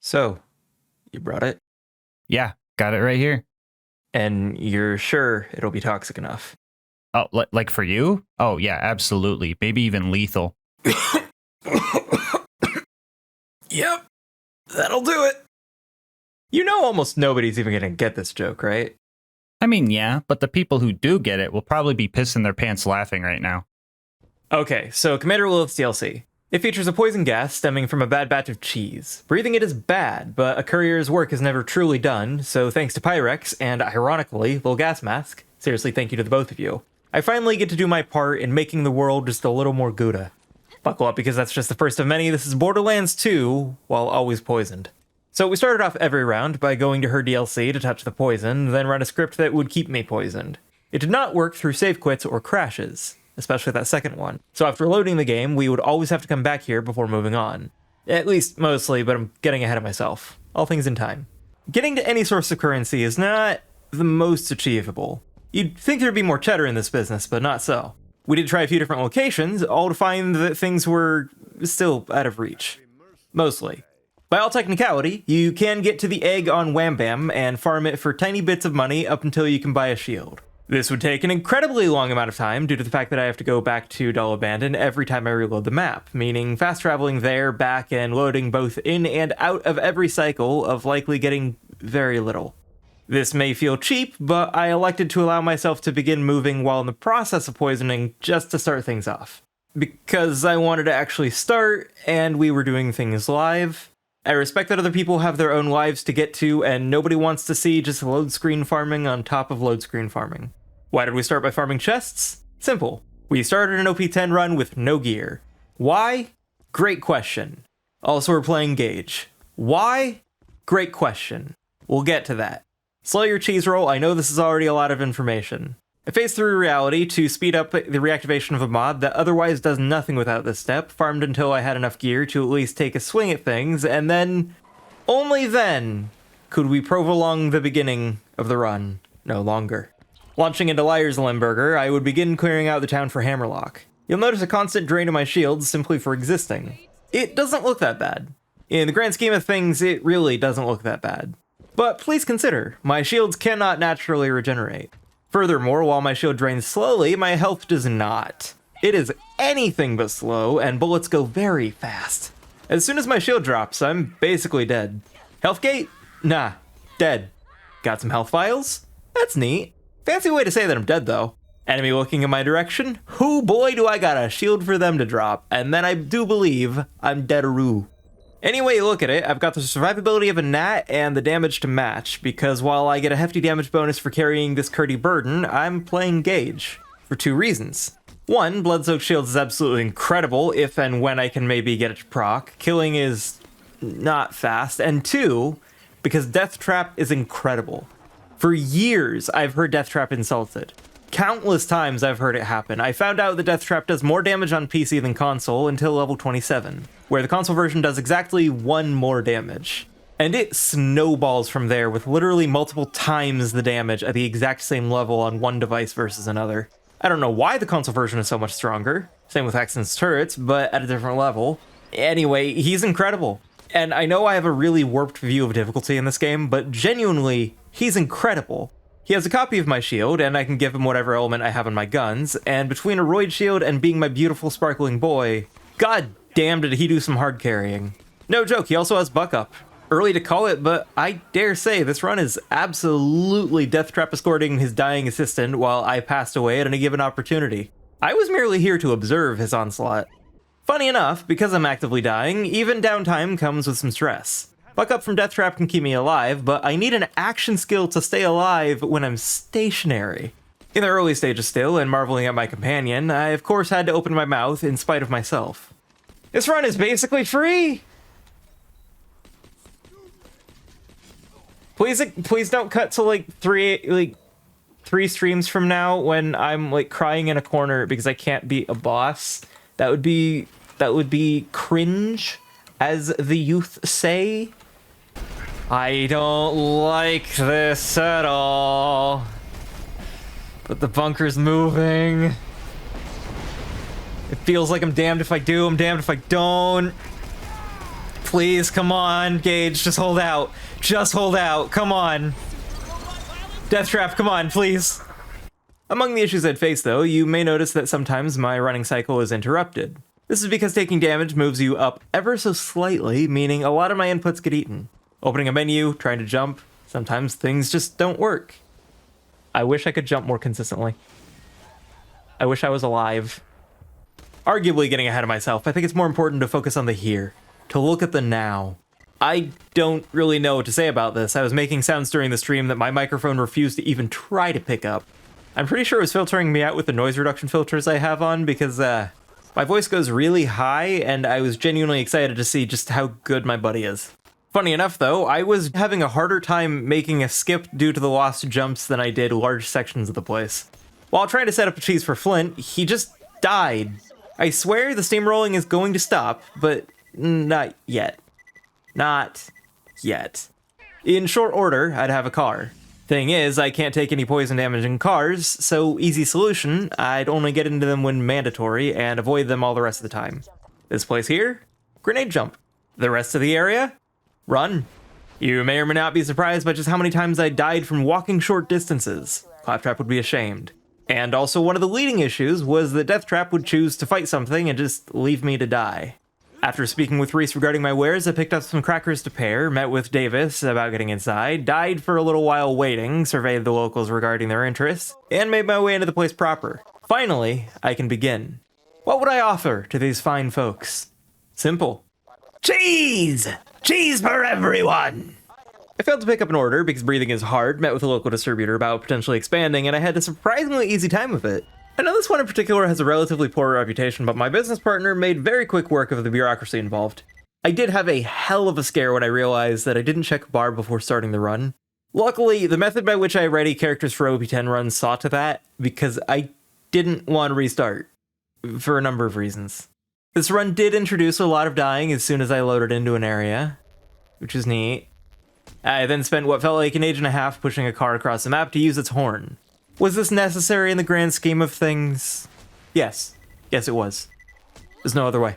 So, you brought it? Yeah, got it right here. And you're sure it'll be toxic enough? Oh, like for you? Oh, yeah, absolutely. Maybe even lethal. Yep, that'll do it. You know almost nobody's even gonna get this joke, right? I mean, yeah, but the people who do get it will probably be pissing their pants laughing right now. Okay, so Commander Lilith's DLC. It features a poison gas stemming from a bad batch of cheese. Breathing it is bad, but a courier's work is never truly done, so thanks to Pyrex, and ironically, LilGasmask, seriously thank you to the both of you, I finally get to do my part in making the world just a little more Gouda. Buckle up because that's just the first of many. This is Borderlands 2, while always poisoned. So we started off every round by going to her DLC to touch the poison, then run a script that would keep me poisoned. It did not work through save quits or crashes, especially that second one. So after loading the game, we would always have to come back here before moving on. At least mostly, but I'm getting ahead of myself. All things in time. Getting to any source of currency is not the most achievable. You'd think there'd be more cheddar in this business, but not so. We did try a few different locations, all to find that things were still out of reach. Mostly. By all technicality, you can get to the egg on Wham Bam and farm it for tiny bits of money up until you can buy a shield. This would take an incredibly long amount of time due to the fact that I have to go back to Dull Abandon every time I reload the map, meaning fast traveling there, back, and loading both in and out of every cycle of likely getting very little. This may feel cheap, but I elected to allow myself to begin moving while in the process of poisoning just to start things off. Because I wanted to actually start, and we were doing things live. I respect that other people have their own lives to get to, and nobody wants to see just load screen farming on top of load screen farming. Why did we start by farming chests? Simple. We started an OP10 run with no gear. Why? Great question. Also, we're playing Gage. Why? Great question. We'll get to that. Slow your cheese roll, I know this is already a lot of information. I phased through reality to speed up the reactivation of a mod that otherwise does nothing without this step, farmed until I had enough gear to at least take a swing at things, and then, only then, could we prolong the beginning of the run no longer. Launching into Liar's Limburger, I would begin clearing out the town for Hammerlock. You'll notice a constant drain of my shields simply for existing. It doesn't look that bad. In the grand scheme of things, it really doesn't look that bad. But please consider, my shields cannot naturally regenerate. Furthermore, while my shield drains slowly, my health does not. It is anything but slow, and bullets go very fast. As soon as my shield drops, I'm basically dead. Health gate? Nah, dead. Got some health vials? That's neat. Fancy way to say that I'm dead, though. Enemy looking in my direction? Hoo boy do I got a shield for them to drop, and then I do believe I'm dead-a-roo. Any way you look at it, I've got the survivability of a gnat and the damage to match, because while I get a hefty damage bonus for carrying this curdy burden, I'm playing Gage. For two reasons. One, Blood-Soaked Shields is absolutely incredible if and when I can maybe get it to proc. Killing is not fast. And two, because Deathtrap is incredible. For years, I've heard Deathtrap insulted. Countless times I've heard it happen. I found out that Deathtrap does more damage on PC than console until level 27, where the console version does exactly 1 more damage. And it snowballs from there with literally multiple times the damage at the exact same level on one device versus another. I don't know why the console version is so much stronger, same with Hexen's turrets, but at a different level. Anyway, he's incredible. And I know I have a really warped view of difficulty in this game, but genuinely, he's incredible. He has a copy of my shield, and I can give him whatever element I have on my guns, and between a roid shield and being my beautiful sparkling boy, god damn did he do some hard carrying. No joke, he also has buck up. Early to call it, but I dare say this run is absolutely Deathtrap escorting his dying assistant while I passed away at any given opportunity. I was merely here to observe his onslaught. Funny enough, because I'm actively dying, even downtime comes with some stress. Buck up from Deathtrap can keep me alive, but I need an action skill to stay alive when I'm stationary. In the early stages still, and marveling at my companion, I of course had to open my mouth in spite of myself. This run is basically free! Please don't cut to like three streams from now when I'm like crying in a corner because I can't beat a boss. That would be cringe, as the youth say. I don't like this at all. But the bunker's moving. It feels like I'm damned if I do, I'm damned if I don't. Please, come on, Gage, just hold out. Just hold out, come on. Deathtrap, come on, please. Among the issues I'd face, though, you may notice that sometimes my running cycle is interrupted. This is because taking damage moves you up ever so slightly, meaning a lot of my inputs get eaten. Opening a menu, trying to jump, sometimes things just don't work. I wish I could jump more consistently. I wish I was alive. Arguably getting ahead of myself, I think it's more important to focus on the here, to look at the now. I don't really know what to say about this. I was making sounds during the stream that my microphone refused to even try to pick up. I'm pretty sure it was filtering me out with the noise reduction filters I have on because my voice goes really high and I was genuinely excited to see just how good my buddy is. Funny enough though, I was having a harder time making a skip due to the lost jumps than I did large sections of the place. While trying to set up a cheese for Flint, he just died. I swear the steamrolling is going to stop, but not yet. Not yet. In short order, I'd have a car. Thing is, I can't take any poison damage in cars, so easy solution, I'd only get into them when mandatory and avoid them all the rest of the time. This place here? Grenade jump. The rest of the area? Run. You may or may not be surprised by just how many times I died from walking short distances. Claptrap would be ashamed. And also one of the leading issues was that Deathtrap would choose to fight something and just leave me to die. After speaking with Reese regarding my wares, I picked up some crackers to pair, met with Davis about getting inside, died for a little while waiting, surveyed the locals regarding their interests, and made my way into the place proper. Finally, I can begin. What would I offer to these fine folks? Simple. Cheese! Cheese for everyone! I failed to pick up an order because breathing is hard, met with a local distributor about potentially expanding, and I had a surprisingly easy time of it. I know this one in particular has a relatively poor reputation, but my business partner made very quick work of the bureaucracy involved. I did have a hell of a scare when I realized that I didn't check bar before starting the run. Luckily, the method by which I ready characters for OP10 runs saw to that, because I didn't want to restart. For a number of reasons. This run did introduce a lot of dying as soon as I loaded into an area, which is neat. I then spent what felt like an age and a half pushing a car across the map to use its horn. Was this necessary in the grand scheme of things? Yes. Yes, it was. There's no other way.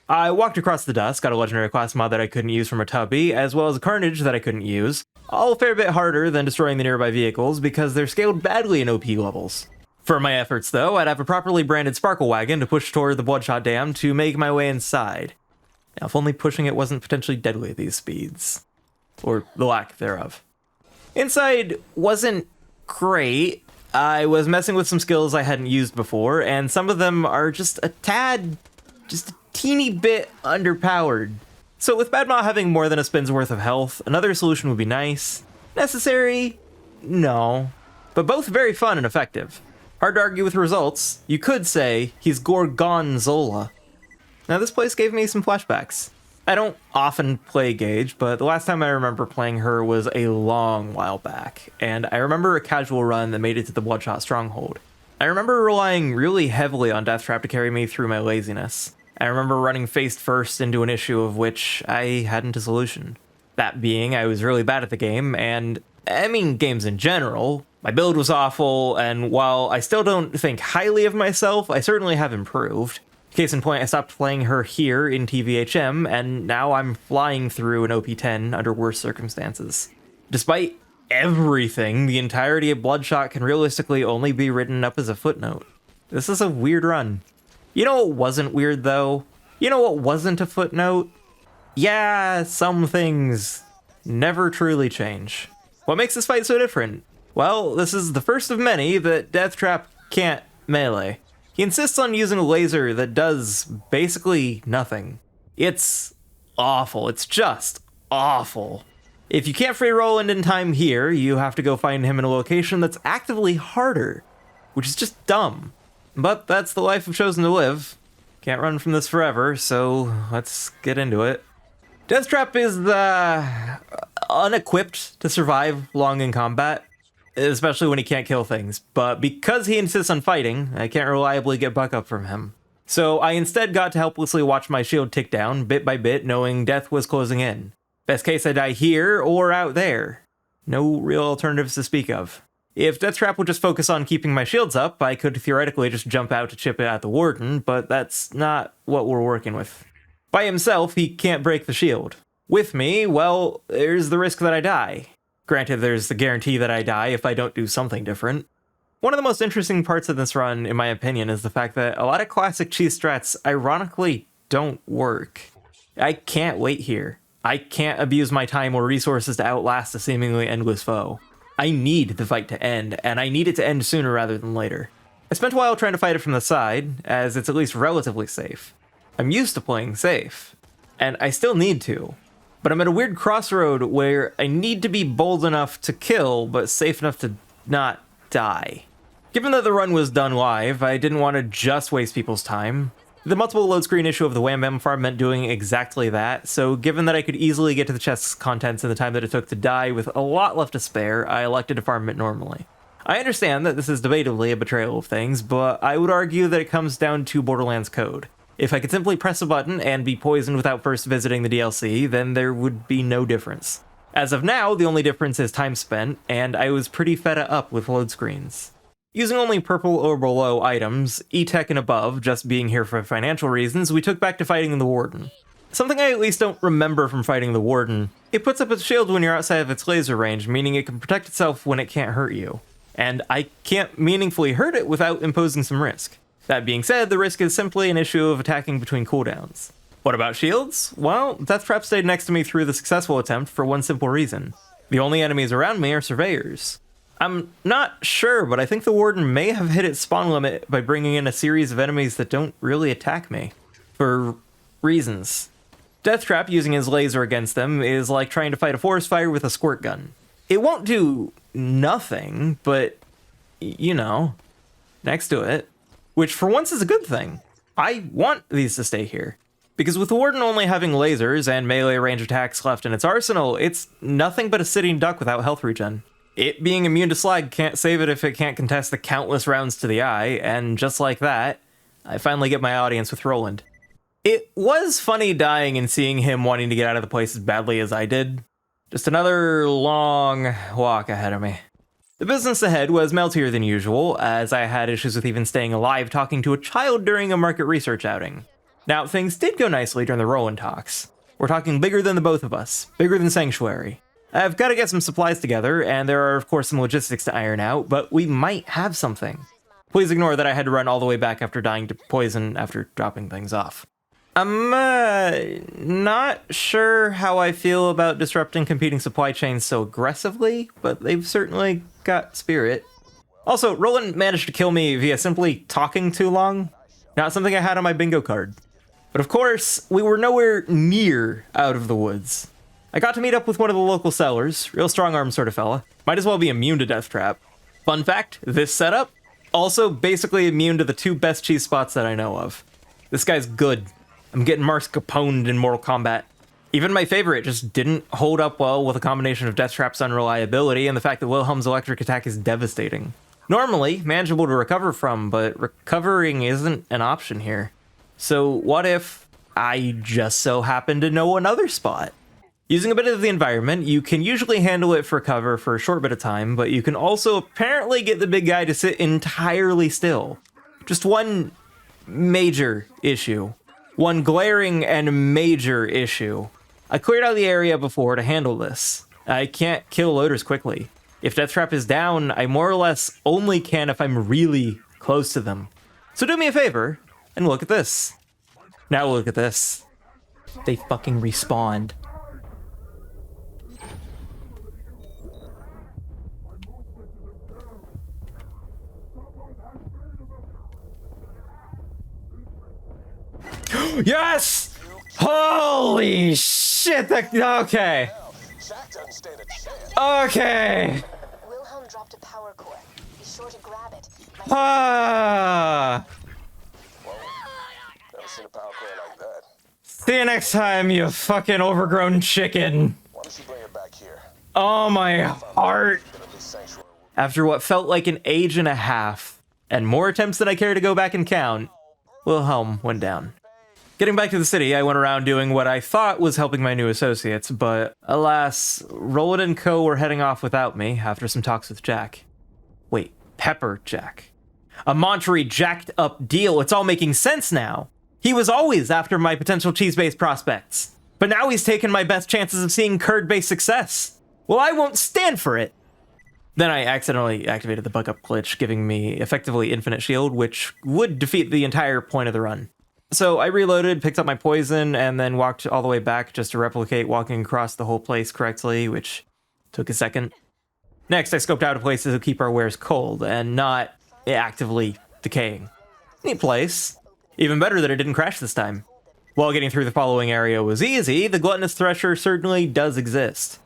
I walked across the dust, got a legendary class mod that I couldn't use from a tubby, as well as a carnage that I couldn't use, all a fair bit harder than destroying the nearby vehicles because they're scaled badly in OP levels. For my efforts though, I'd have a properly branded sparkle wagon to push toward the Bloodshot Dam to make my way inside. Now if only pushing it wasn't potentially deadly at these speeds. Or the lack thereof. Inside wasn't great. I was messing with some skills I hadn't used before, and some of them are just a teeny bit underpowered. So with Badma having more than a spin's worth of health, another solution would be nice. Necessary? No. But both very fun and effective. Hard to argue with results. You could say he's Gorgonzola. Now this place gave me some flashbacks. I don't often play Gage, but the last time I remember playing her was a long while back, and I remember a casual run that made it to the Bloodshot Stronghold. I remember relying really heavily on Deathtrap to carry me through my laziness. I remember running face first into an issue of which I hadn't a solution. That being, I was really bad at the game, and I mean games in general. My build was awful, and while I still don't think highly of myself, I certainly have improved. Case in point, I stopped playing her here in TVHM, and now I'm flying through an OP10 under worse circumstances. Despite everything, the entirety of Bloodshot can realistically only be written up as a footnote. This is a weird run. You know what wasn't weird, though? You know what wasn't a footnote? Yeah, some things never truly change. What makes this fight so different? Well, this is the first of many that Deathtrap can't melee. He insists on using a laser that does basically nothing. It's awful. It's just awful. If you can't free roll in time here, you have to go find him in a location that's actively harder, which is just dumb. But that's the life I've chosen to live. Can't run from this forever, so let's get into it. Deathtrap is unequipped to survive long in combat, especially when he can't kill things, but because he insists on fighting, I can't reliably get buck up from him. So I instead got to helplessly watch my shield tick down, bit by bit, knowing death was closing in. Best case I die here or out there. No real alternatives to speak of. If Deathtrap would just focus on keeping my shields up, I could theoretically just jump out to chip it at the Warden, but that's not what we're working with. By himself, he can't break the shield. With me, well, there's the risk that I die. Granted, there's the guarantee that I die if I don't do something different. One of the most interesting parts of this run, in my opinion, is the fact that a lot of classic cheese strats ironically don't work. I can't wait here. I can't abuse my time or resources to outlast a seemingly endless foe. I need the fight to end, and I need it to end sooner rather than later. I spent a while trying to fight it from the side, as it's at least relatively safe. I'm used to playing safe, and I still need to. But I'm at a weird crossroad where I need to be bold enough to kill, but safe enough to not die. Given that the run was done live, I didn't want to just waste people's time. The multiple load screen issue of the Wham Bam farm meant doing exactly that, so given that I could easily get to the chest's contents in the time that it took to die with a lot left to spare, I elected to farm it normally. I understand that this is debatably a betrayal of things, but I would argue that it comes down to Borderlands code. If I could simply press a button and be poisoned without first visiting the DLC, then there would be no difference. As of now, the only difference is time spent, and I was pretty fed up with load screens. Using only purple or below items, E-Tech and above, just being here for financial reasons, we took back to fighting the Warden. Something I at least don't remember from fighting the Warden. It puts up its shield when you're outside of its laser range, meaning it can protect itself when it can't hurt you. And I can't meaningfully hurt it without imposing some risk. That being said, the risk is simply an issue of attacking between cooldowns. What about shields? Well, Deathtrap stayed next to me through the successful attempt for one simple reason. The only enemies around me are surveyors. I'm not sure, but I think the Warden may have hit its spawn limit by bringing in a series of enemies that don't really attack me. For reasons. Deathtrap using his laser against them is like trying to fight a forest fire with a squirt gun. It won't do nothing, but, you know, next to it. Which for once is a good thing. I want these to stay here. Because with the Warden only having lasers and melee range attacks left in its arsenal, it's nothing but a sitting duck without health regen. It being immune to slag can't save it if it can't contest the countless rounds to the eye, and just like that, I finally get my audience with Roland. It was funny dying and seeing him wanting to get out of the place as badly as I did. Just another long walk ahead of me. The business ahead was meltier than usual, as I had issues with even staying alive talking to a child during a market research outing. Now, things did go nicely during the Roland talks. We're talking bigger than the both of us, bigger than Sanctuary. I've got to get some supplies together, and there are of course some logistics to iron out, but we might have something. Please ignore that I had to run all the way back after dying to poison after dropping things off. I'm not sure how I feel about disrupting competing supply chains so aggressively, but they've certainly got spirit. Also, Roland managed to kill me via simply talking too long. Not something I had on my bingo card. But of course, we were nowhere near out of the woods. I got to meet up with one of the local sellers, real strong-armed sort of fella. Might as well be immune to Deathtrap. Fun fact, this setup, also basically immune to the two best cheese spots that I know of. This guy's good. I'm getting Mars Caponed in Mortal Kombat. Even my favorite just didn't hold up well with a combination of Deathtrap's unreliability and the fact that Wilhelm's electric attack is devastating. Normally, manageable to recover from, but recovering isn't an option here. So what if I just so happen to know another spot? Using a bit of the environment, you can usually handle it for cover for a short bit of time, but you can also apparently get the big guy to sit entirely still. Just one major issue. One glaring and major issue. I cleared out the area before to handle this. I can't kill loaders quickly. If Deathtrap is down, I more or less only can if I'm really close to them. So do me a favor, and look at this. Now look at this. They fucking respawned. Yes! Holy shit, okay. Okay. Wilhelm dropped a power core. Be sure to grab it. Never seen a power core like that. See you next time, you fucking overgrown chicken. Why don't you bring it back here? Oh, my heart. After what felt like an age and a half, and more attempts than I care to go back and count, Wilhelm went down. Getting back to the city, I went around doing what I thought was helping my new associates, but alas, Roland and Co. were heading off without me after some talks with Jack. Wait, Pepper Jack. A Monterey jacked up deal, it's all making sense now. He was always after my potential cheese-based prospects. But now he's taken my best chances of seeing curd-based success. Well, I won't stand for it. Then I accidentally activated the bug-up glitch, giving me effectively infinite shield, which would defeat the entire point of the run. So I reloaded, picked up my poison, and then walked all the way back just to replicate walking across the whole place correctly, which took a second. Next, I scoped out a place to keep our wares cold and not actively decaying. Neat place. Even better that it didn't crash this time. While getting through the following area was easy, the gluttonous thresher certainly does exist.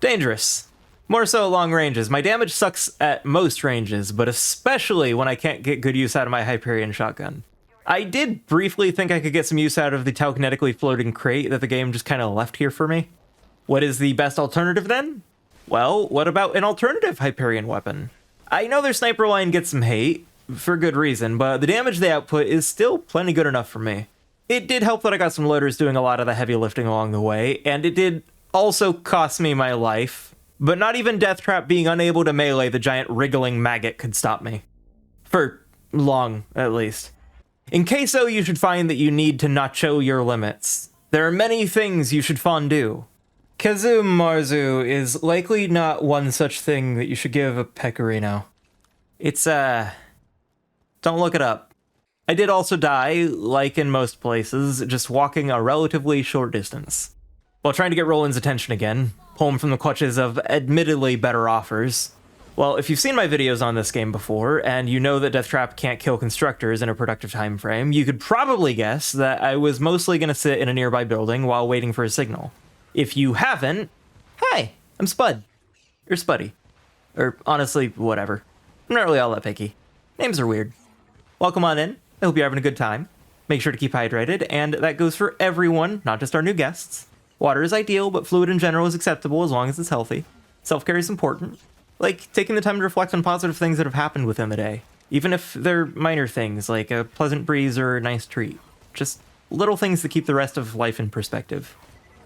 Dangerous. More so at long ranges. My damage sucks at most ranges, but especially when I can't get good use out of my Hyperion shotgun. I did briefly think I could get some use out of the telekinetically floating crate that the game just kind of left here for me. What is the best alternative then? Well, what about an alternative Hyperion weapon? I know their sniper line gets some hate, for good reason, but the damage they output is still plenty good enough for me. It did help that I got some loaders doing a lot of the heavy lifting along the way, and it did also cost me my life, but not even Deathtrap being unable to melee the giant wriggling maggot could stop me. For long, at least. In queso, you should find that you need to nacho your limits. There are many things you should fondue. Kazu Marzu is likely not one such thing that you should give a pecorino. It's, don't look it up. I did also die, like in most places, just walking a relatively short distance. While trying to get Roland's attention again, pull him from the clutches of admittedly better offers. Well, if you've seen my videos on this game before, and you know that Deathtrap can't kill constructors in a productive time frame, you could probably guess that I was mostly going to sit in a nearby building while waiting for a signal. If you haven't, hi, I'm Spud. Or Spuddy. Or honestly, whatever. I'm not really all that picky. Names are weird. Welcome on in. I hope you're having a good time. Make sure to keep hydrated, and that goes for everyone, not just our new guests. Water is ideal, but fluid in general is acceptable as long as it's healthy. Self-care is important. Like taking the time to reflect on positive things that have happened within the day. Even if they're minor things, like a pleasant breeze or a nice treat. Just little things that keep the rest of life in perspective.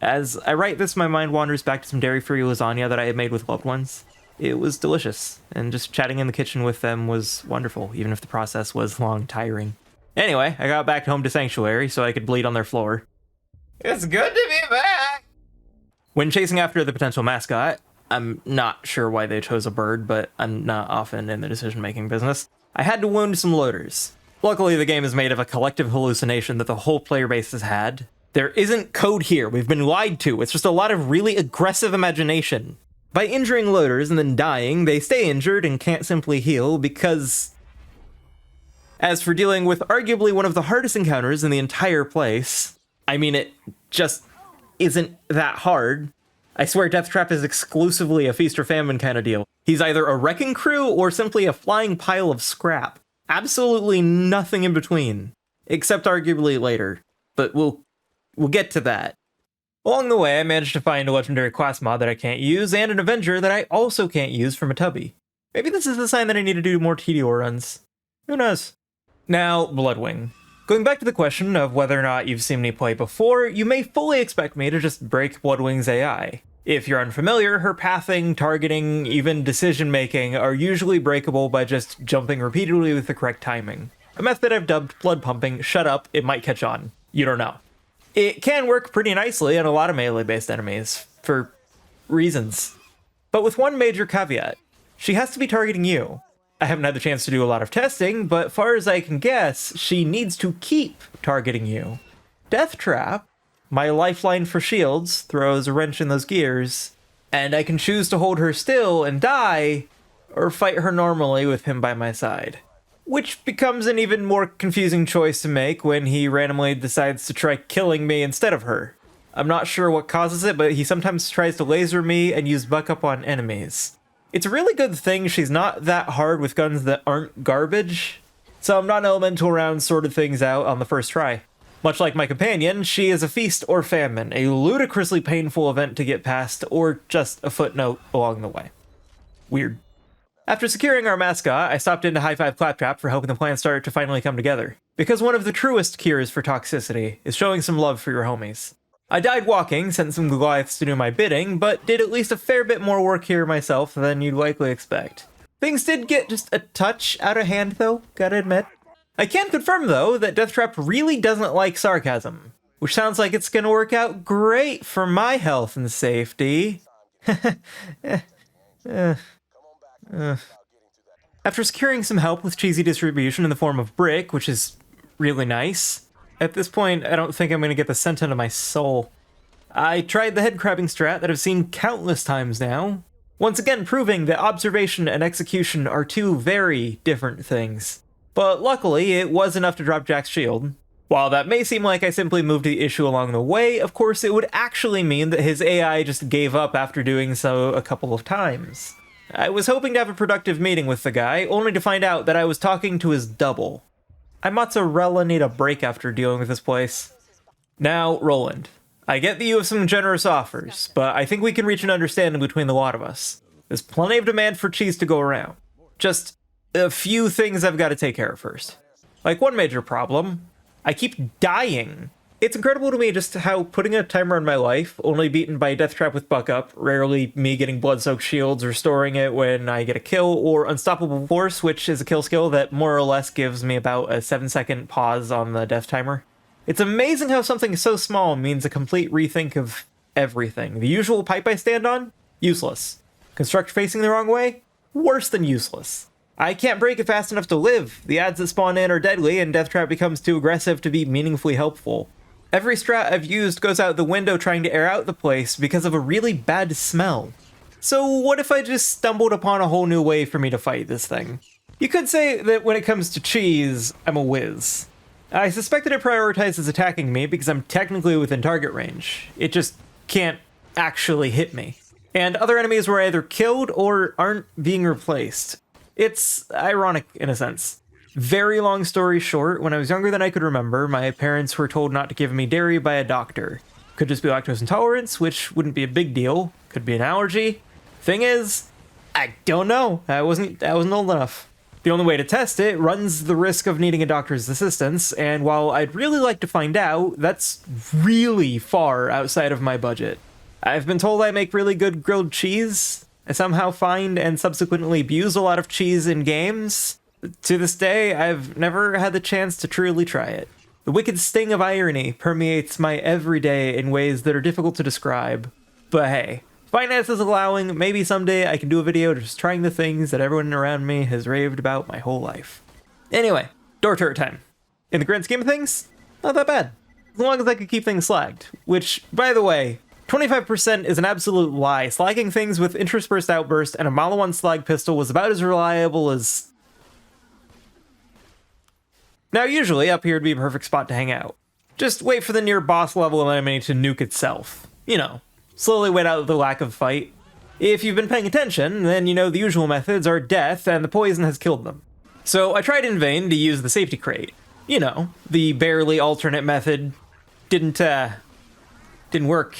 As I write this, my mind wanders back to some dairy-free lasagna that I had made with loved ones. It was delicious, and just chatting in the kitchen with them was wonderful, even if the process was long, tiring. Anyway, I got back home to Sanctuary so I could bleed on their floor. It's good to be back! When chasing after the potential mascot, I'm not sure why they chose a bird, but I'm not often in the decision-making business, I had to wound some loaders. Luckily, the game is made of a collective hallucination that the whole player base has had. There isn't code here, we've been lied to, it's just a lot of really aggressive imagination. By injuring loaders and then dying, they stay injured and can't simply heal because... As for dealing with arguably one of the hardest encounters in the entire place, I mean, it just isn't that hard. I swear Deathtrap is exclusively a feast or famine kind of deal. He's either a wrecking crew or simply a flying pile of scrap. Absolutely nothing in between. Except arguably later. But we'll get to that. Along the way, I managed to find a legendary class mod that I can't use, and an Avenger that I also can't use from a Tubby. Maybe this is the sign that I need to do more TDO runs. Who knows? Now, Bloodwing. Going back to the question of whether or not you've seen me play before, you may fully expect me to just break Bloodwing's AI. If you're unfamiliar, her pathing, targeting, even decision-making are usually breakable by just jumping repeatedly with the correct timing. A method I've dubbed blood pumping. Shut up, it might catch on. You don't know. It can work pretty nicely on a lot of melee-based enemies, for reasons. But with one major caveat. She has to be targeting you. I haven't had the chance to do a lot of testing, but far as I can guess, she needs to keep targeting you. Deathtrap, my lifeline for shields, throws a wrench in those gears, and I can choose to hold her still and die, or fight her normally with him by my side. Which becomes an even more confusing choice to make when he randomly decides to try killing me instead of her. I'm not sure what causes it, but he sometimes tries to laser me and use buck up on enemies. It's a really good thing she's not that hard with guns that aren't garbage, so I'm not an elemental round sorted things out on the first try. Much like my companion, she is a feast or famine, a ludicrously painful event to get past, or just a footnote along the way. Weird. After securing our mascot, I stopped into High Five Claptrap for helping the plan start to finally come together. Because one of the truest cures for toxicity is showing some love for your homies. I died walking, sent some Goliaths to do my bidding, but did at least a fair bit more work here myself than you'd likely expect. Things did get just a touch out of hand though, gotta admit. I can confirm, though, that Deathtrap really doesn't like sarcasm, which sounds like it's gonna work out great for my health and safety. After securing some help with cheesy distribution in the form of brick, which is really nice, at this point, I don't think I'm gonna get the scent into my soul. I tried the head crabbing strat that I've seen countless times now, once again proving that observation and execution are two very different things. But luckily, it was enough to drop Jack's shield. While that may seem like I simply moved the issue along the way, of course it would actually mean that his AI just gave up after doing so a couple of times. I was hoping to have a productive meeting with the guy, only to find out that I was talking to his double. I mozzarella need a break after dealing with this place. Now, Roland. I get that you have some generous offers, but I think we can reach an understanding between the lot of us. There's plenty of demand for cheese to go around. Just a few things I've got to take care of first. Like one major problem, I keep dying. It's incredible to me just how putting a timer on my life, only beaten by Deathtrap with Buck Up, rarely me getting blood-soaked shields, restoring it when I get a kill, or Unstoppable Force, which is a kill skill that more or less gives me about a 7-second pause on the death timer. It's amazing how something so small means a complete rethink of everything. The usual pipe I stand on? Useless. Construct facing the wrong way? Worse than useless. I can't break it fast enough to live. The ads that spawn in are deadly, and Deathtrap becomes too aggressive to be meaningfully helpful. Every strat I've used goes out the window trying to air out the place because of a really bad smell. So what if I just stumbled upon a whole new way for me to fight this thing? You could say that when it comes to cheese, I'm a whiz. I suspect that it prioritizes attacking me because I'm technically within target range. It just can't actually hit me. And other enemies were either killed or aren't being replaced. It's ironic in a sense. Very long story short, when I was younger than I could remember, my parents were told not to give me dairy by a doctor. Could just be lactose intolerance, which wouldn't be a big deal. Could be an allergy. Thing is, I don't know. I wasn't old enough. The only way to test it runs the risk of needing a doctor's assistance, and while I'd really like to find out, that's really far outside of my budget. I've been told I make really good grilled cheese. I somehow find and subsequently abuse a lot of cheese in games. To this day, I've never had the chance to truly try it. The wicked sting of irony permeates my everyday in ways that are difficult to describe. But hey, finances allowing, maybe someday I can do a video just trying the things that everyone around me has raved about my whole life. Anyway, door turret time. In the grand scheme of things, not that bad. As long as I could keep things slagged. Which, by the way, 25% is an absolute lie. Slagging things with interspersed outburst and a Mala 1 slag pistol was about as reliable as... Now usually up here would be a perfect spot to hang out. Just wait for the near boss level enemy to nuke itself. You know, slowly wait out the lack of fight. If you've been paying attention, then you know the usual methods are death and the poison has killed them. So I tried in vain to use the safety crate. You know, the barely alternate method didn't work.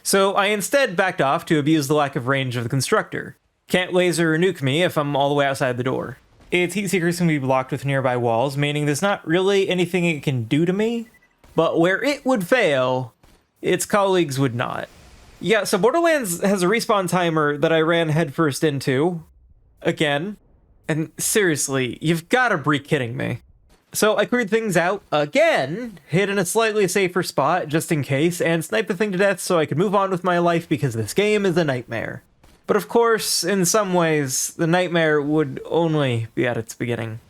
So I instead backed off to abuse the lack of range of the constructor. Can't laser or nuke me if I'm all the way outside the door. Its heat seekers can be blocked with nearby walls, meaning there's not really anything it can do to me. But where it would fail, its colleagues would not. Yeah, so Borderlands has a respawn timer that I ran headfirst into. Again. And seriously, you've gotta be kidding me. So I cleared things out again, hid in a slightly safer spot just in case, and sniped the thing to death so I could move on with my life because this game is a nightmare. But of course, in some ways, the nightmare would only be at its beginning.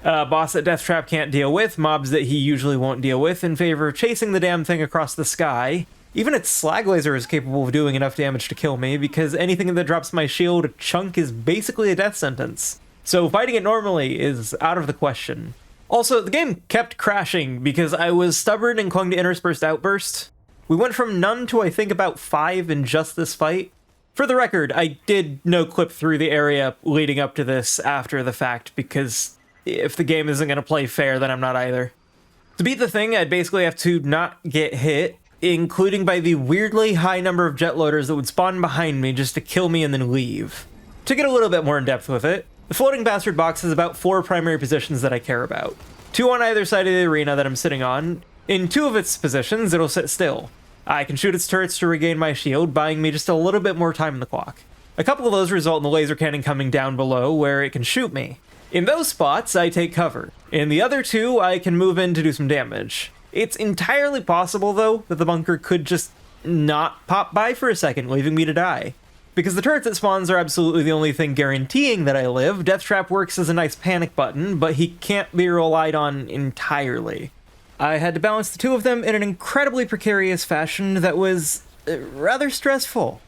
A boss that Deathtrap can't deal with, mobs that he usually won't deal with, in favor of chasing the damn thing across the sky. Even its slag laser is capable of doing enough damage to kill me, because anything that drops my shield a chunk is basically a death sentence. So fighting it normally is out of the question. Also, the game kept crashing because I was stubborn and clung to interspersed outburst. We went from none to I think about 5 in just this fight. For the record, I did no-clip through the area leading up to this after the fact, because if the game isn't going to play fair, then I'm not either. To beat the thing, I'd basically have to not get hit, including by the weirdly high number of jet loaders that would spawn behind me just to kill me and then leave. To get a little bit more in depth with it, the floating bastard box has about 4 primary positions that I care about. 2 on either side of the arena that I'm sitting on. In 2 of its positions, it'll sit still. I can shoot its turrets to regain my shield, buying me just a little bit more time on the clock. A couple of those result in the laser cannon coming down below, where it can shoot me. In those spots, I take cover. In the other two, I can move in to do some damage. It's entirely possible, though, that the bunker could just not pop by for a second, leaving me to die. Because the turrets it spawns are absolutely the only thing guaranteeing that I live, Deathtrap works as a nice panic button, but he can't be relied on entirely. I had to balance the two of them in an incredibly precarious fashion that was rather stressful,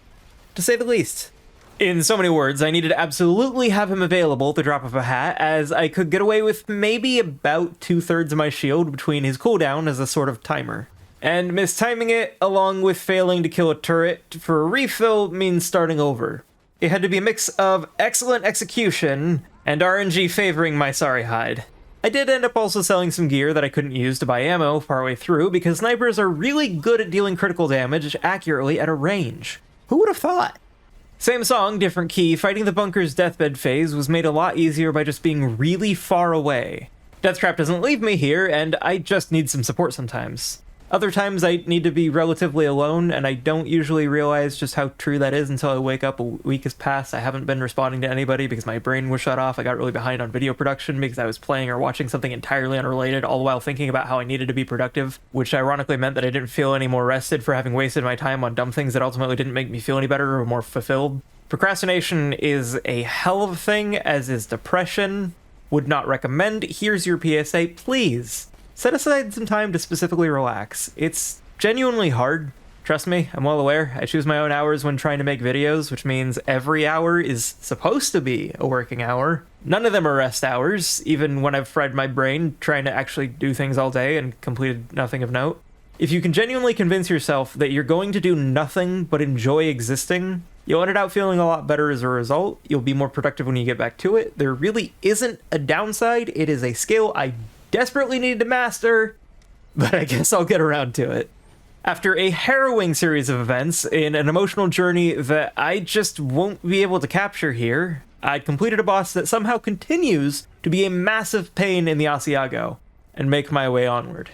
to say the least. In so many words, I needed to absolutely have him available at the drop of a hat, as I could get away with maybe about 2/3 of my shield between his cooldown as a sort of timer. And mistiming it, along with failing to kill a turret for a refill, means starting over. It had to be a mix of excellent execution and RNG favoring my sorry hide. I did end up also selling some gear that I couldn't use to buy ammo partway through, because snipers are really good at dealing critical damage accurately at a range. Who would have thought? Same song, different key, fighting the bunker's deathbed phase was made a lot easier by just being really far away. Deathtrap doesn't leave me here, and I just need some support sometimes. Other times I need to be relatively alone, and I don't usually realize just how true that is until I wake up a week has passed. I haven't been responding to anybody because my brain was shut off. I got really behind on video production because I was playing or watching something entirely unrelated, all the while thinking about how I needed to be productive, which ironically meant that I didn't feel any more rested for having wasted my time on dumb things that ultimately didn't make me feel any better or more fulfilled. Procrastination is a hell of a thing, as is depression. Would not recommend. Here's your PSA, please. Set aside some time to specifically relax. It's genuinely hard. Trust me, I'm well aware. I choose my own hours when trying to make videos, which means every hour is supposed to be a working hour. None of them are rest hours, even when I've fried my brain trying to actually do things all day and completed nothing of note. If you can genuinely convince yourself that you're going to do nothing but enjoy existing, you'll end out feeling a lot better as a result. You'll be more productive when you get back to it. There really isn't a downside. It is a skill I desperately need to master, but I guess I'll get around to it. After a harrowing series of events in an emotional journey that I just won't be able to capture here, I'd completed a boss that somehow continues to be a massive pain in the Asiago, and make my way onward.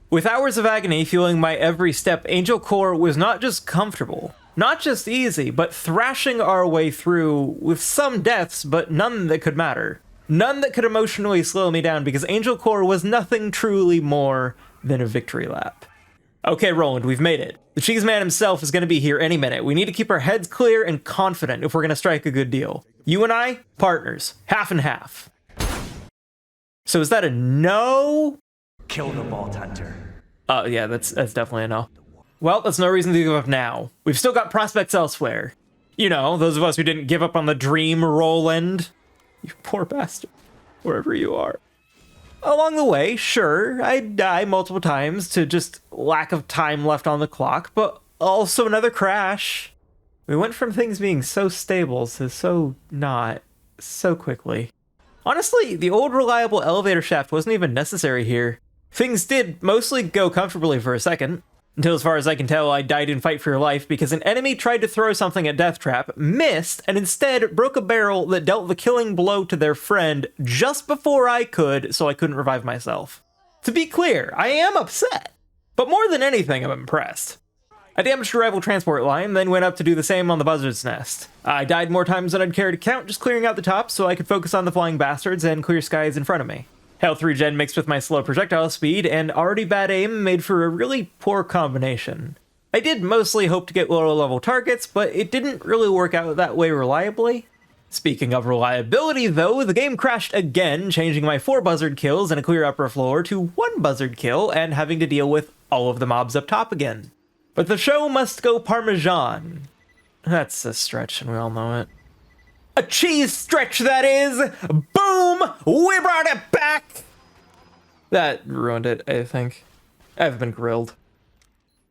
With hours of agony fueling my every step, Angel Core was not just comfortable, not just easy, but thrashing our way through with some deaths, but none that could matter. None that could emotionally slow me down, because Angel Core was nothing truly more than a victory lap. Okay, Roland, we've made it. The Cheese Man himself is going to be here any minute. We need to keep our heads clear and confident if we're going to strike a good deal. You and I, partners, half and half. So is that a no? Kill the Vault Hunter. Yeah, that's definitely a no. Well, that's no reason to give up now. We've still got prospects elsewhere. You know, those of us who didn't give up on the dream, Roland. You poor bastard, wherever you are. Along the way, sure, I'd die multiple times to just lack of time left on the clock, but also another crash. We went from things being so stable to so not, so quickly. Honestly, the old reliable elevator shaft wasn't even necessary here. Things did mostly go comfortably for a second. Until, as far as I can tell, I died in Fight for Your Life because an enemy tried to throw something at Deathtrap, missed, and instead broke a barrel that dealt the killing blow to their friend just before I could, so I couldn't revive myself. To be clear, I am upset, but more than anything, I'm impressed. I damaged a rival transport line, then went up to do the same on the Buzzard's Nest. I died more times than I'd care to count, just clearing out the top so I could focus on the flying bastards and clear skies in front of me. Health regen mixed with my slow projectile speed and already bad aim made for a really poor combination. I did mostly hope to get lower level targets, but it didn't really work out that way reliably. Speaking of reliability though, the game crashed again, changing my 4 buzzard kills and a clear upper floor to 1 buzzard kill and having to deal with all of the mobs up top again. But the show must go Parmesan. That's a stretch and we all know it. A cheese stretch, that is! Boom! We brought it back! That ruined it, I think. I've been grilled.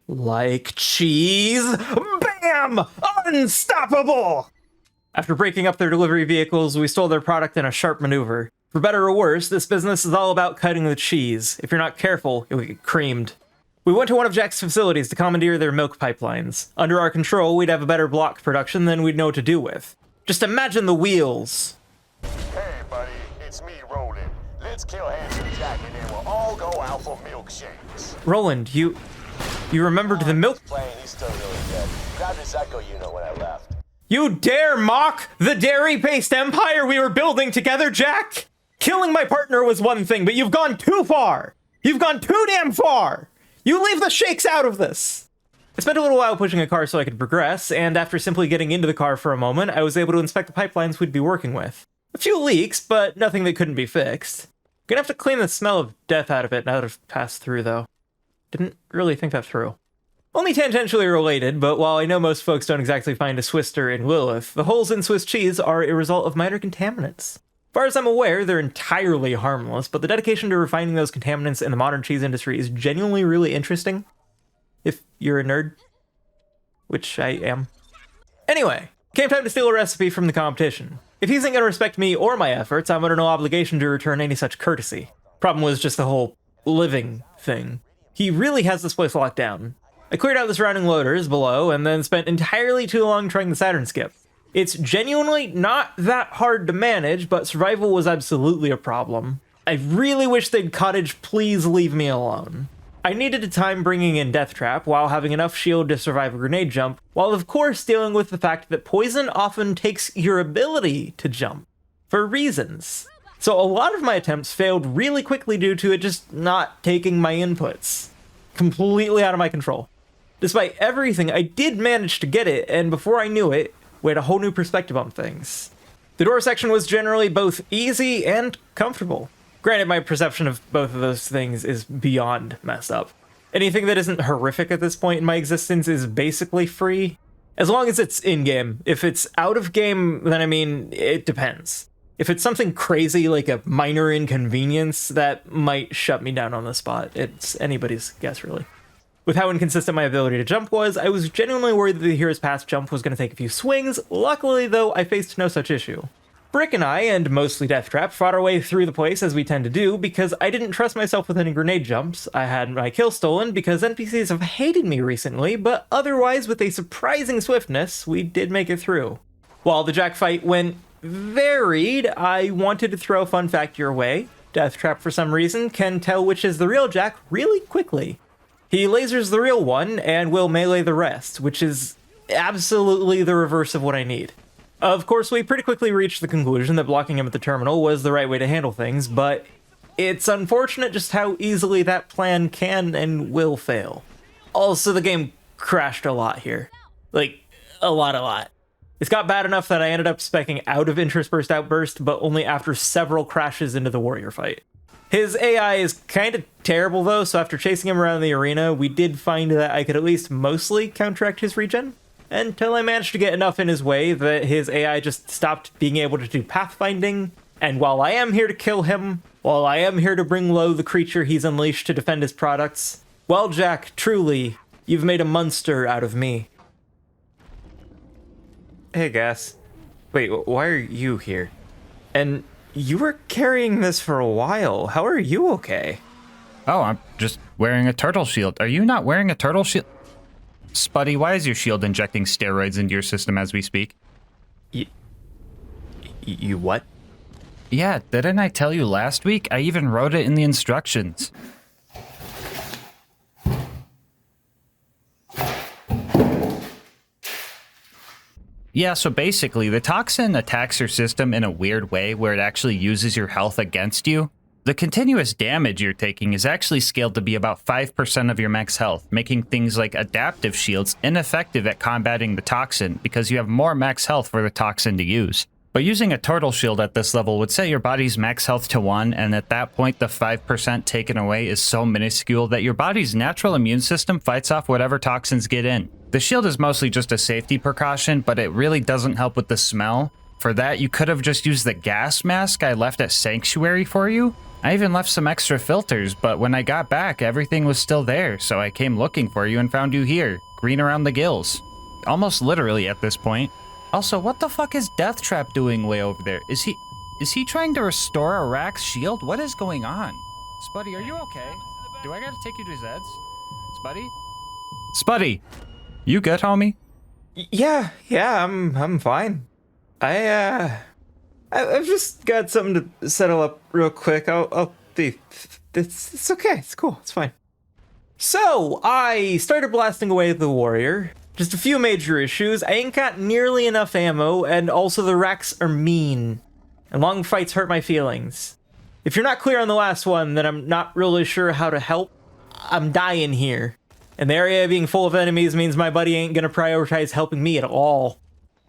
Like cheese, bam! Unstoppable! After breaking up their delivery vehicles, we stole their product in a sharp maneuver. For better or worse, this business is all about cutting the cheese. If you're not careful, you'll get creamed. We went to one of Jack's facilities to commandeer their milk pipelines. Under our control, we'd have a better block production than we'd know what to do with. Just imagine the wheels. Hey, buddy, it's me, Roland. Let's kill Handsome Jack and then we'll all go out for milkshakes. Roland, you remembered the milk. Playing, he's still really dead. Grab his echo unit when I left. You dare mock the dairy-based empire we were building together, Jack? killing my partner was one thing, but you've gone too far. You've gone too damn far. You leave the shakes out of this. I spent a little while pushing a car so I could progress, and after simply getting into the car for a moment, I was able to inspect the pipelines we'd be working with. A few leaks, but nothing that couldn't be fixed. Gonna have to clean the smell of death out of it now that I've passed through, though. Didn't really think that through. Only tangentially related, but while I know most folks don't exactly find a Swister in Lilith, the holes in Swiss cheese are a result of minor contaminants. As far as I'm aware, they're entirely harmless, but the dedication to refining those contaminants in the modern cheese industry is genuinely really interesting. If you're a nerd. Which I am. Anyway, came time to steal a recipe from the competition. If he isn't going to respect me or my efforts, I'm under no obligation to return any such courtesy. Problem was just the whole living thing. He really has this place locked down. I cleared out the surrounding loaders below and then spent entirely too long trying the Saturn skip. It's genuinely not that hard to manage, but survival was absolutely a problem. I really wish they'd cottage please leave me alone. I needed to time bringing in Deathtrap while having enough shield to survive a grenade jump, while of course dealing with the fact that poison often takes your ability to jump. For reasons. So a lot of my attempts failed really quickly due to it just not taking my inputs. Completely out of my control. Despite everything, I did manage to get it, and before I knew it, we had a whole new perspective on things. The door section was generally both easy and comfortable. Granted, my perception of both of those things is beyond messed up. Anything that isn't horrific at this point in my existence is basically free, as long as it's in-game. If it's out of game, then I mean, it depends. If it's something crazy like a minor inconvenience, that might shut me down on the spot. It's anybody's guess, really. With how inconsistent my ability to jump was, I was genuinely worried that the Hero's Pass jump was going to take a few swings. Luckily, though, I faced no such issue. Brick and I, and mostly Deathtrap, fought our way through the place as we tend to do, because I didn't trust myself with any grenade jumps. I had my kill stolen because NPCs have hated me recently, but otherwise, with a surprising swiftness, we did make it through. While the Jack fight went varied, I wanted to throw a fun fact your way. Deathtrap, for some reason, can tell which is the real Jack really quickly. He lasers the real one and will melee the rest, which is absolutely the reverse of what I need. Of course, we pretty quickly reached the conclusion that blocking him at the terminal was the right way to handle things, but it's unfortunate just how easily that plan can and will fail. Also, the game crashed a lot here. Like, a lot. It's got bad enough that I ended up speccing out of Interspersed Outburst, but only after several crashes into the warrior fight. His AI is kind of terrible though, so after chasing him around the arena, we did find that I could at least mostly counteract his regen, until I managed to get enough in his way that his AI just stopped being able to do pathfinding, and while I am here to kill him, while I am here to bring low the creature he's unleashed to defend his products, well, Jack, truly, you've made a monster out of me. Hey, Gas. Wait, why are you here? And you were carrying this for a while. How are you okay? Oh, I'm just wearing a turtle shield. Are you not wearing a turtle shield? Spuddy, why is your shield injecting steroids into your system as we speak? You what? Yeah, didn't I tell you last week? I even wrote it in the instructions. Yeah, so basically, the toxin attacks your system in a weird way where it actually uses your health against you. The continuous damage you're taking is actually scaled to be about 5% of your max health, making things like adaptive shields ineffective at combating the toxin because you have more max health for the toxin to use. But using a turtle shield at this level would set your body's max health to 1, and at that point the 5% taken away is so minuscule that your body's natural immune system fights off whatever toxins get in. The shield is mostly just a safety precaution, but it really doesn't help with the smell. For that, you could have just used the gas mask I left at Sanctuary for you. I even left some extra filters, but when I got back, everything was still there, so I came looking for you and found you here, green around the gills. Almost literally at this point. Also, what the fuck is Deathtrap doing way over there? Is he trying to restore a Rack's shield? What is going on? Spuddy, are you okay? Do I gotta take you to Zed's? Spuddy? Spuddy! You good, homie? Yeah, I'm fine. I've just got something to settle up real quick. I'll be... It's okay. It's cool. It's fine. So, I started blasting away the warrior. Just a few major issues. I ain't got nearly enough ammo, and also the racks are mean. And long fights hurt my feelings. If you're not clear on the last one, then I'm not really sure how to help. I'm dying here. And the area being full of enemies means my buddy ain't gonna prioritize helping me at all.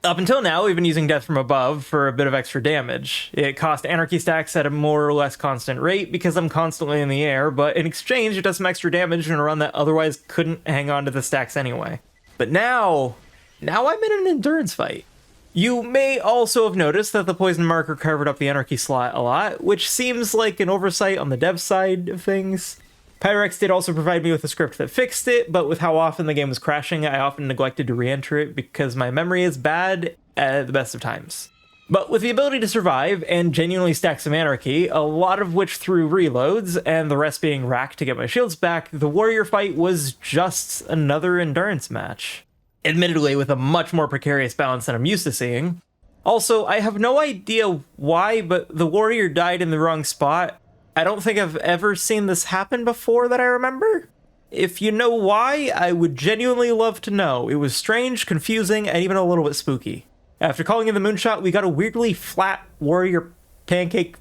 Up until now, we've been using Death from Above for a bit of extra damage. It cost Anarchy stacks at a more or less constant rate because I'm constantly in the air, but in exchange it does some extra damage in a run that otherwise couldn't hang on to the stacks anyway. But now I'm in an endurance fight. You may also have noticed that the poison marker covered up the Anarchy slot a lot, which seems like an oversight on the dev side of things. Pyrex did also provide me with a script that fixed it, but with how often the game was crashing, I often neglected to re-enter it because my memory is bad at the best of times. But with the ability to survive and genuinely stack some Anarchy, a lot of which through reloads, and the rest being racked to get my shields back, the warrior fight was just another endurance match. Admittedly, with a much more precarious balance than I'm used to seeing. Also, I have no idea why, but the warrior died in the wrong spot. I don't think I've ever seen this happen before that I remember. If you know why, I would genuinely love to know. It was strange, confusing, and even a little bit spooky. After calling in the moonshot, we got a weirdly flat warrior pancake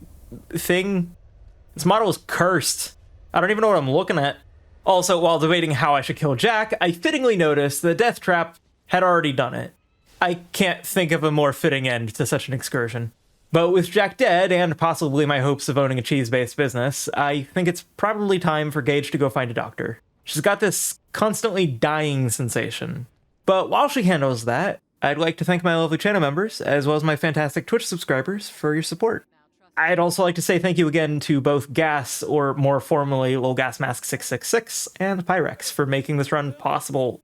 thing. This model is cursed. I don't even know what I'm looking at. Also, while debating how I should kill Jack, I fittingly noticed that Deathtrap had already done it. I can't think of a more fitting end to such an excursion. But with Jack dead, and possibly my hopes of owning a cheese-based business, I think it's probably time for Gage to go find a doctor. She's got this constantly dying sensation. But while she handles that, I'd like to thank my lovely channel members, as well as my fantastic Twitch subscribers, for your support. I'd also like to say thank you again to both Gas, or more formally LilGasmask666, and Pyrex for making this run possible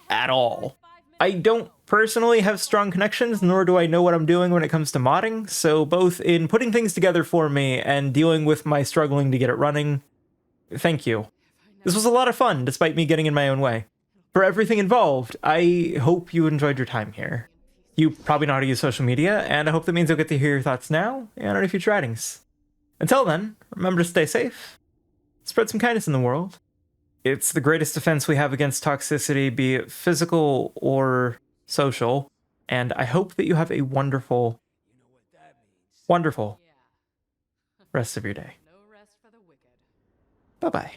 at all. I don't personally have strong connections, nor do I know what I'm doing when it comes to modding, so both in putting things together for me and dealing with my struggling to get it running, thank you. This was a lot of fun, despite me getting in my own way. For everything involved, I hope you enjoyed your time here. You probably know how to use social media, and I hope that means you'll get to hear your thoughts now and on future writings. Until then, remember to stay safe, spread some kindness in the world. It's the greatest defense we have against toxicity, be it physical or social, and I hope that you have a wonderful, wonderful rest of your day. Bye-bye.